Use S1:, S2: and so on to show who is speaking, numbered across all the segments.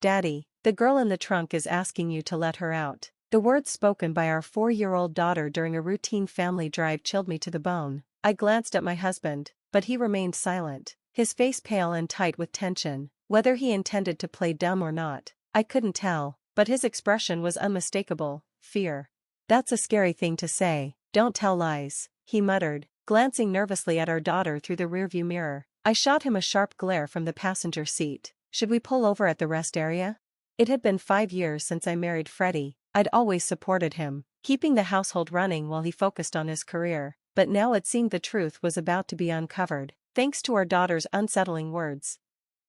S1: "Daddy, the girl in the trunk is asking you to let her out." The words spoken by our 4-year-old daughter during a routine family drive chilled me to the bone. I glanced at my husband, but he remained silent, his face pale and tight with tension. Whether he intended to play dumb or not, I couldn't tell, but his expression was unmistakable: fear. "That's a scary thing to say, don't tell lies," he muttered, glancing nervously at our daughter through the rearview mirror. I shot him a sharp glare from the passenger seat. "Should we pull over at the rest area?" It had been 5 years since I married Freddie. I'd always supported him, keeping the household running while he focused on his career, but now it seemed the truth was about to be uncovered, thanks to our daughter's unsettling words.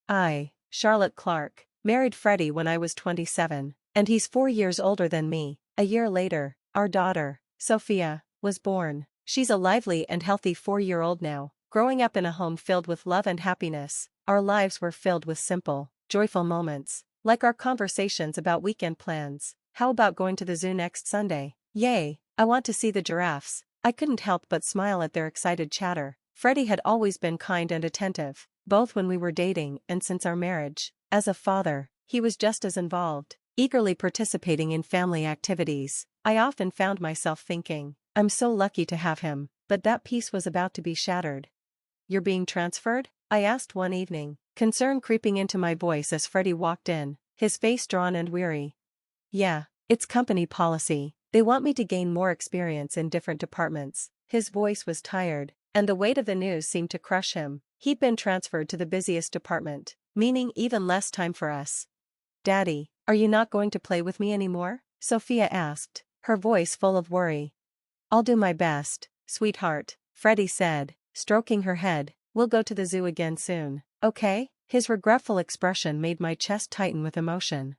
S1: I, Charlotte Clark, married Freddie when I was 27, and he's 4 years older than me. A year later, our daughter, Sophia, was born. She's a lively and healthy 4-year-old now, growing up in a home filled with love and happiness. Our lives were filled with simple, joyful moments, like our conversations about weekend plans. "How about going to the zoo next Sunday?" "Yay, I want to see the giraffes." I couldn't help but smile at their excited chatter. Freddie had always been kind and attentive, both when we were dating and since our marriage. As a father, he was just as involved, eagerly participating in family activities. I often found myself thinking, I'm so lucky to have him, but that peace was about to be shattered. "You're being transferred?" I asked one evening, concern creeping into my voice as Freddie walked in, his face drawn and weary. "Yeah, it's company policy. They want me to gain more experience in different departments." His voice was tired, and the weight of the news seemed to crush him. He'd been transferred to the busiest department, meaning even less time for us. "Daddy, are you not going to play with me anymore?" Sophia asked, her voice full of worry. "I'll do my best, sweetheart," Freddie said, stroking her head. "We'll go to the zoo again soon, okay?" His regretful expression made my chest tighten with emotion.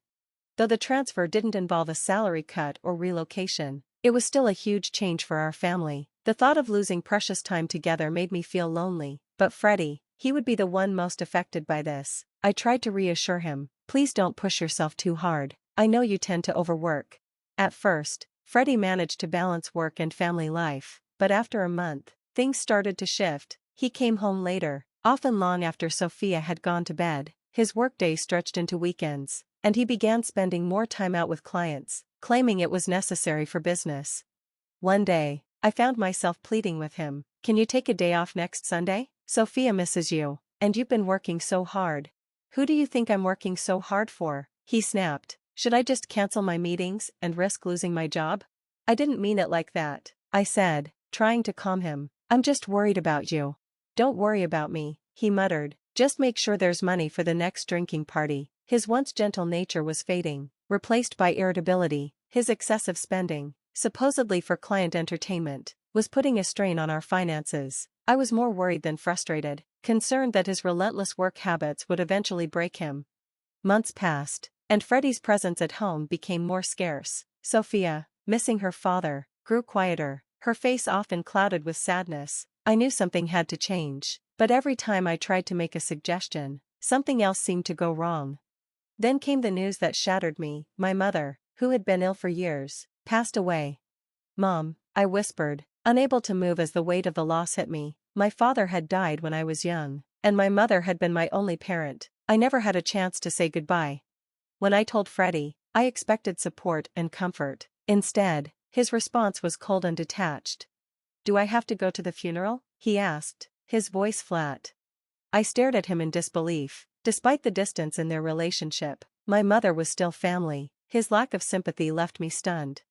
S1: Though the transfer didn't involve a salary cut or relocation, it was still a huge change for our family. The thought of losing precious time together made me feel lonely, but Freddie, he would be the one most affected by this. I tried to reassure him, "Please don't push yourself too hard. I know you tend to overwork." At first, Freddie managed to balance work and family life, but after a month, things started to shift. He came home later, often long after Sophia had gone to bed. His workday stretched into weekends, and he began spending more time out with clients, claiming it was necessary for business. One day, I found myself pleading with him, "Can you take a day off next Sunday? Sophia misses you, and you've been working so hard." "Who do you think I'm working so hard for?" he snapped. "Should I just cancel my meetings and risk losing my job?" "I didn't mean it like that," I said, trying to calm him. "I'm just worried about you." "Don't worry about me," he muttered. "Just make sure there's money for the next drinking party." His once gentle nature was fading, replaced by irritability. His excessive spending, supposedly for client entertainment, was putting a strain on our finances. I was more worried than frustrated, concerned that his relentless work habits would eventually break him. Months passed, and Freddie's presence at home became more scarce. Sophia, missing her father, grew quieter, her face often clouded with sadness. I knew something had to change, but every time I tried to make a suggestion, something else seemed to go wrong. Then came the news that shattered me. My mother, who had been ill for years, passed away. "Mom," I whispered, unable to move as the weight of the loss hit me. My father had died when I was young, and my mother had been my only parent. I never had a chance to say goodbye. When I told Freddie, I expected support and comfort. Instead, his response was cold and detached. "Do I have to go to the funeral?" he asked, his voice flat. I stared at him in disbelief. Despite the distance in their relationship, my mother was still family. His lack of sympathy left me stunned.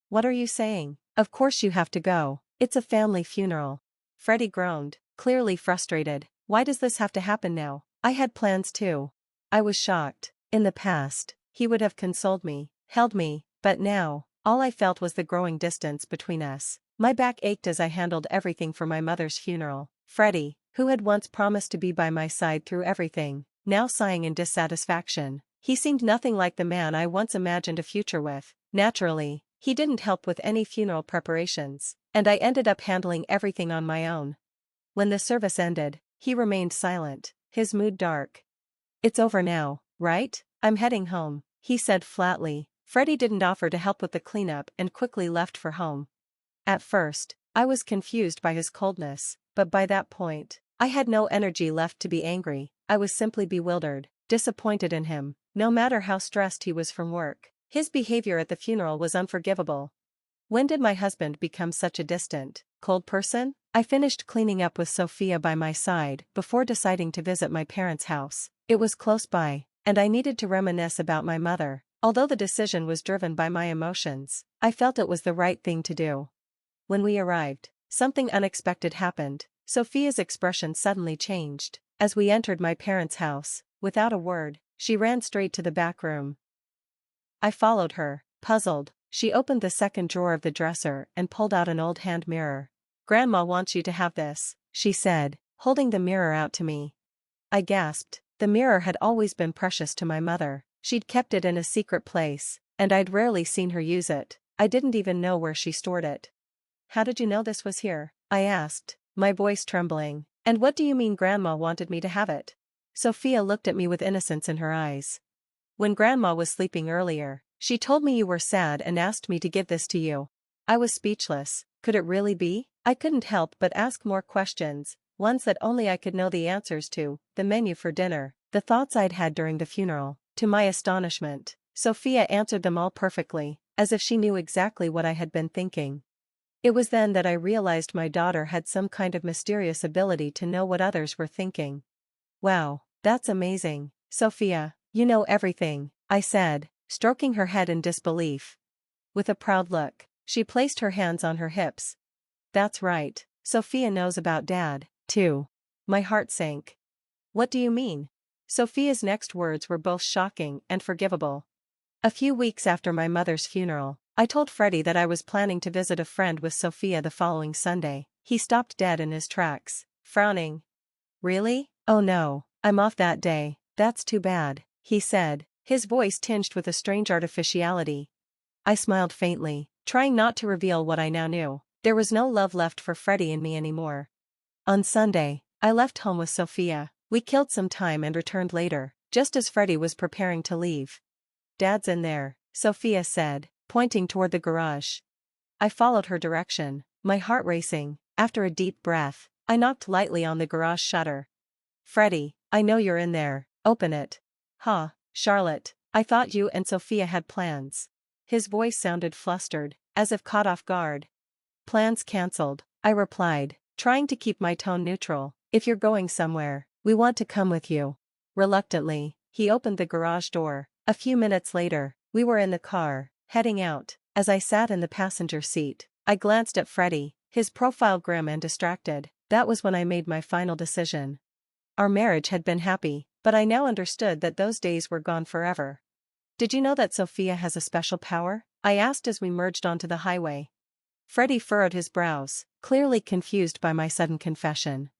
S1: "What are you saying? Of course you have to go. It's a family funeral." Freddie groaned, clearly frustrated. "Why does this have to happen now? I had plans too." I was shocked. In the past, he would have consoled me, held me, but now, all I felt was the growing distance between us. My back ached as I handled everything for my mother's funeral. Freddie, who had once promised to be by my side through everything, now sighing in dissatisfaction. He seemed nothing like the man I once imagined a future with. Naturally, he didn't help with any funeral preparations, and I ended up handling everything on my own. When the service ended, he remained silent, his mood dark. "It's over now, right? I'm heading home," he said flatly. Freddie didn't offer to help with the cleanup and quickly left for home. At first, I was confused by his coldness, but by that point, I had no energy left to be angry. I was simply bewildered, disappointed in him. no matter how stressed he was from work. His behavior at the funeral was unforgivable. When did my husband become such a distant, cold person? I finished cleaning up with Sophia by my side before deciding to visit my parents' house. It was close by, and I needed to reminisce about my mother. Although the decision was driven by my emotions, I felt it was the right thing to do. When we arrived, something unexpected happened. Sophia's expression suddenly changed. As we entered my parents' house, without a word, she ran straight to the back room. I followed her, puzzled. She opened the second drawer of the dresser and pulled out an old hand mirror. "Grandma wants you to have this," she said, holding the mirror out to me. I gasped. The mirror had always been precious to my mother. She'd kept it in a secret place, and I'd rarely seen her use it. I didn't even know where she stored it. "How did you know this was here?" I asked, my voice trembling. "And what do you mean Grandma wanted me to have it?" Sophia looked at me with innocence in her eyes. "When Grandma was sleeping earlier, she told me you were sad and asked me to give this to you." I was speechless. Could it really be? I couldn't help but ask more questions, ones that only I could know the answers to: the menu for dinner, the thoughts I'd had during the funeral. To my astonishment, Sophia answered them all perfectly, as if she knew exactly what I had been thinking. It was then that I realized my daughter had some kind of mysterious ability to know what others were thinking. "Wow, that's amazing, Sophia, you know everything," I said, stroking her head in disbelief. With a proud look, she placed her hands on her hips. "That's right, Sophia knows about Dad, too." My heart sank. "What do you mean?" Sophia's next words were both shocking and forgivable. A few weeks after my mother's funeral, I told Freddie that I was planning to visit a friend with Sophia the following Sunday. He stopped dead in his tracks, frowning. "Really? Oh no, I'm off that day." "That's too bad," he said, his voice tinged with a strange artificiality. I smiled faintly, trying not to reveal what I now knew. There was no love left for Freddie in me anymore. On Sunday, I left home with Sophia. We killed some time and returned later, just as Freddie was preparing to leave. "Dad's in there," Sophia said, pointing toward the garage. I followed her direction, my heart racing. After a deep breath, I knocked lightly on the garage shutter. "Freddie, I know you're in there, open it." "Huh, Charlotte, I thought you and Sophia had plans." His voice sounded flustered, as if caught off guard. "Plans cancelled," I replied, trying to keep my tone neutral. "If you're going somewhere, we want to come with you." Reluctantly, he opened the garage door. A few minutes later, we were in the car, heading out. As I sat in the passenger seat, I glanced at Freddie, his profile grim and distracted. That was when I made my final decision. Our marriage had been happy, but I now understood that those days were gone forever. "Did you know that Sophia has a special power?" I asked as we merged onto the highway. Freddie furrowed his brows, clearly confused by my sudden confession.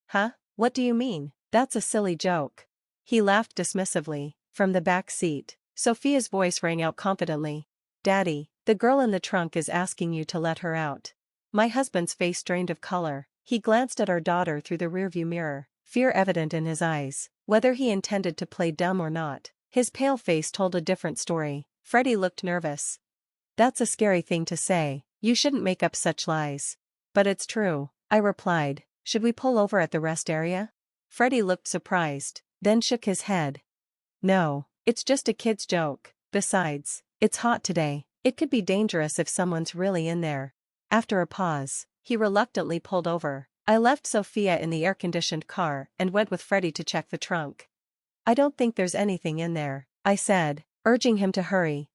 S1: "Huh? What do you mean? That's a silly joke." He laughed dismissively. From the back seat, Sophia's voice rang out confidently. "Daddy, the girl in the trunk is asking you to let her out." My husband's face drained of color. He glanced at our daughter through the rearview mirror, fear evident in his eyes. Whether he intended to play dumb or not, his pale face told a different story. Freddie looked nervous. "That's a scary thing to say. You shouldn't make up such lies." "But it's true," I replied. "Should we pull over at the rest area?" Freddie looked surprised, then shook his head. "No, it's just a kid's joke. Besides, it's hot today. It could be dangerous if someone's really in there." After a pause, he reluctantly pulled over. I left Sophia in the air-conditioned car and went with Freddie to check the trunk. "I don't think there's anything in there," I said, urging him to hurry.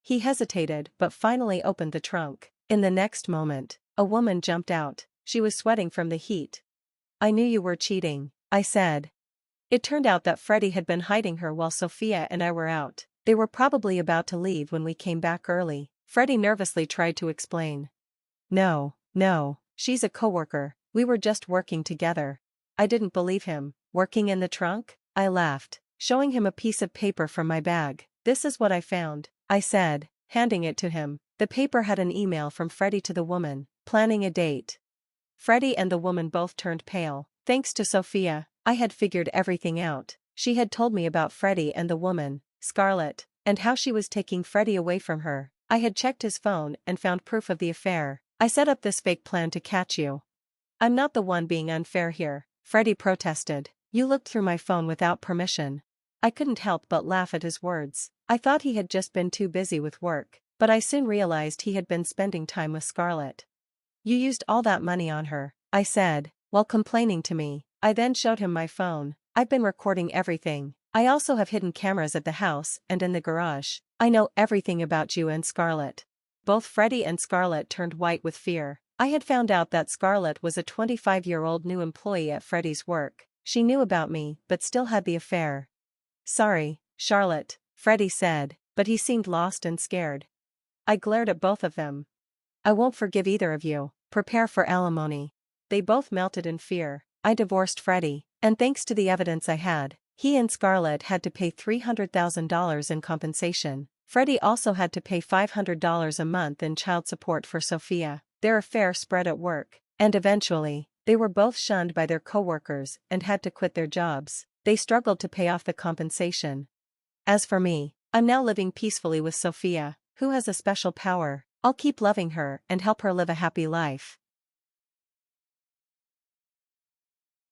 S1: He hesitated but finally opened the trunk. In the next moment, a woman jumped out. She was sweating from the heat. "I knew you were cheating," I said. It turned out that Freddie had been hiding her while Sophia and I were out. They were probably about to leave when we came back early. Freddie nervously tried to explain. No, she's a coworker. We were just working together." I didn't believe him. "Working in the trunk?" I laughed, showing him a piece of paper from my bag. "This is what I found," I said, handing it to him. The paper had an email from Freddie to the woman, planning a date. Freddie and the woman both turned pale. Thanks to Sophia, I had figured everything out. She had told me about Freddie and the woman, Scarlett, and how she was taking Freddie away from her. I had checked his phone and found proof of the affair. "I set up this fake plan to catch you." "I'm not the one being unfair here," Freddie protested. "You looked through my phone without permission." I couldn't help but laugh at his words. I thought he had just been too busy with work, but I soon realized he had been spending time with Scarlett. You used all that money on her, I said, while complaining to me. I then showed him my phone. I've been recording everything. I also have hidden cameras at the house and in the garage. I know everything about you and Scarlett. Both Freddie and Scarlett turned white with fear. I had found out that Scarlett was a 25-year-old new employee at Freddie's work. She knew about me but still had the affair. Sorry, Charlotte, Freddie said, but he seemed lost and scared. I glared at both of them. I won't forgive either of you. Prepare for alimony. They both melted in fear. I divorced Freddie, and thanks to the evidence I had, he and Scarlett had to pay $300,000 in compensation. Freddie also had to pay $500 a month in child support for Sophia. Their affair spread at work, and eventually, they were both shunned by their coworkers and had to quit their jobs. They struggled to pay off the compensation. As for me, I'm now living peacefully with Sophia, who has a special power. I'll keep loving her and help her live a happy life.